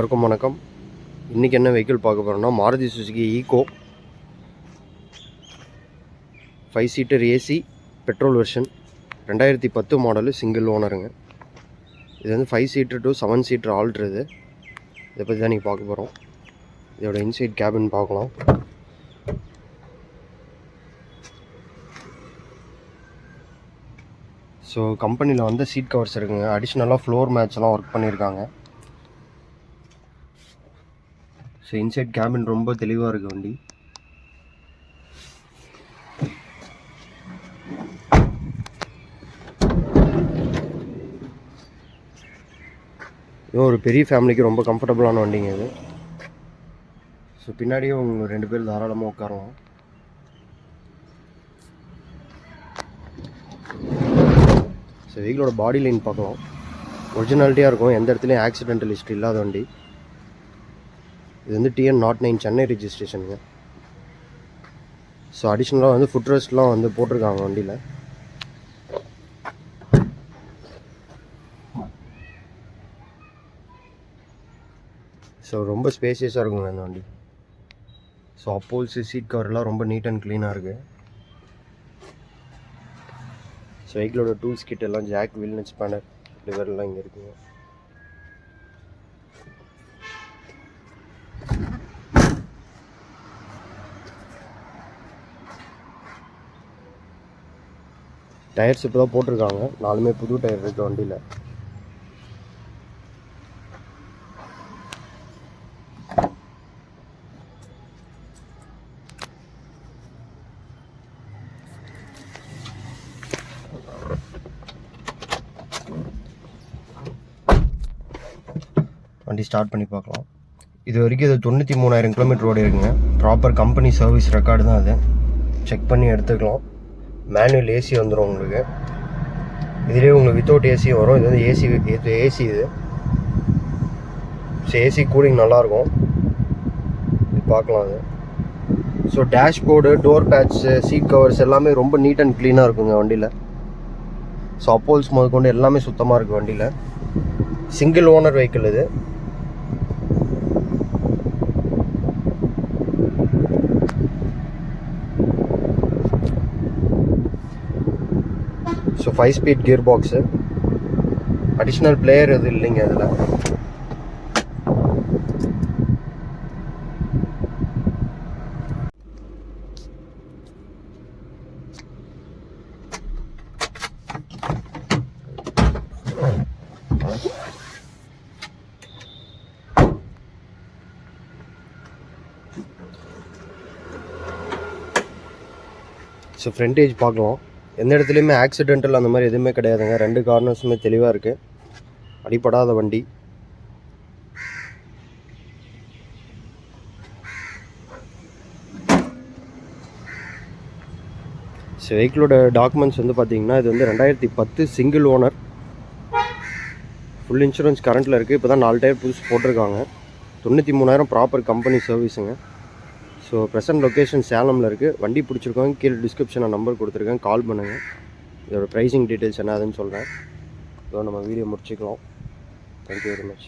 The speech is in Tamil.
எல்லாருக்கும் வணக்கம். இன்றைக்கி என்ன வெஹிக்கிள் பார்க்க போகிறோம்னா Maruti Suzuki Eeco 5 seater AC petrol version 2010 model single ஓனருங்க. இது வந்து 5 சீட்டர் டு 7 சீட்டர் ஆல்ட்ரு. இதை பற்றி தான் நீங்கள் பார்க்க போகிறோம். இதோட இன்சைட் கேபின் பார்க்கலாம். ஸோ கம்பெனியில் வந்து சீட் கவர்ஸ் இருக்குங்க. அடிஷ்னலாக ஃப்ளோர் மேட்ச்லாம் ஒர்க் பண்ணியிருக்காங்க. ஸோ இன்சைட் கேபின் ரொம்ப தெளிவாக இருக்குது வண்டி. இதுவும் ஒரு பெரிய ஃபேமிலிக்கு ரொம்ப கம்ஃபர்டபுளான வண்டிங்க இது. ஸோ பின்னாடியே உங்க 2 பேர் தாராளமாக உட்காருவோம். ஸோ வெஹிக்கிளோட பாடி லைன் பார்க்கலாம். ஒரிஜினாலிட்டியாக இருக்கும், எந்த இடத்துலையும் ஆக்சிடென்டல் ஹிஸ்ட்ரி இல்லாத வண்டி. இது வந்து TN09 சென்னை ரிஜிஸ்ட்ரேஷனுங்க. ஸோ அடிஷ்னலாக வந்து ஃபுட் ரெஸ்ட்லாம் வந்து போட்டிருக்காங்க வண்டியில். ஸோ ரொம்ப ஸ்பேசியஸாக இருக்குங்க இந்த வண்டி. ஸோ அப்போல்ஸு சீட் கவர்லாம் ரொம்ப நீட் அண்ட் க்ளீனாக இருக்குது. ஸோ வெஹிக்கிளோட டூல்ஸ் கிட் எல்லாம் ஜாக், வீல் நட், ஸ்பேனர், லிவர்லாம் இங்கே இருக்குங்க. டயர்ஸ் இப்போ தான் போட்டிருக்காங்க. 4 புது டயர் இருக்குது வண்டியில். வண்டி ஸ்டார்ட் பண்ணி பார்க்கலாம். இது வரைக்கும் இது 93,000 கிலோமீட்டர் ஓடி இருக்குங்க. ப்ராப்பர் கம்பெனி சர்வீஸ் ரெக்கார்டு தான் அது. செக் பண்ணி எடுத்துக்கலாம். மேனுவல் ஏசி வந்துடும் உங்களுக்கு. இதுலேயே உங்களுக்கு வித்தவுட் ஏசி வரும். இது வந்து ஏசி இது. ஸோ ஏசி கூலிங் நல்லாயிருக்கும். இது பார்க்கலாம் அது. So dashboard, door patch, seat covers எல்லாமே ரொம்ப நீட் அண்ட் க்ளீனாக இருக்குங்க வண்டியில். ஸோ அப்போல்ஸ் முதற்கொண்டு எல்லாமே சுத்தமாக இருக்குது வண்டியில். சிங்கிள் ஓனர் வெஹிக்கிள் இது. So 5 speed gear box. Additional player எதுவும் இல்லைங்க அதில். ஸோ ஃப்ரண்டேஜ் பார்க்கலாம். எந்த இடத்துலையுமே ஆக்சிடென்டல் அந்த மாதிரி எதுவுமே கிடையாதுங்க. 2 கார்னர்ஸுமே தெளிவாக இருக்குது. அடிப்படாத வண்டி. ஸோ வெஹிக்கிளோட டாக்குமெண்ட்ஸ் வந்து பார்த்தீங்கன்னா இது வந்து 2010 சிங்கிள் ஓனர். ஃபுல் இன்சூரன்ஸ் கரண்ட்டில் இருக்குது. இப்போ தான் 4 டயர் புதுசு போட்டிருக்காங்க. 93,000 ப்ராப்பர் கம்பெனி சர்வீஸுங்க. ஸோ ப்ரெசன்ட் லொக்கேஷன் சேலமில் இருக்குது. வண்டி பிடிச்சிருக்கோங்க, கீழே டிஸ்கிரிப்ஷனில் நம்பர் கொடுத்துருக்கேன், கால் பண்ணுங்கள். இதோட ப்ரைஸிங் டீட்டெயில்ஸ் என்ன அதுன்னு சொல்கிறேன். இதோ நம்ம வீடியோ முடிச்சுக்கலாம். Thank you very much.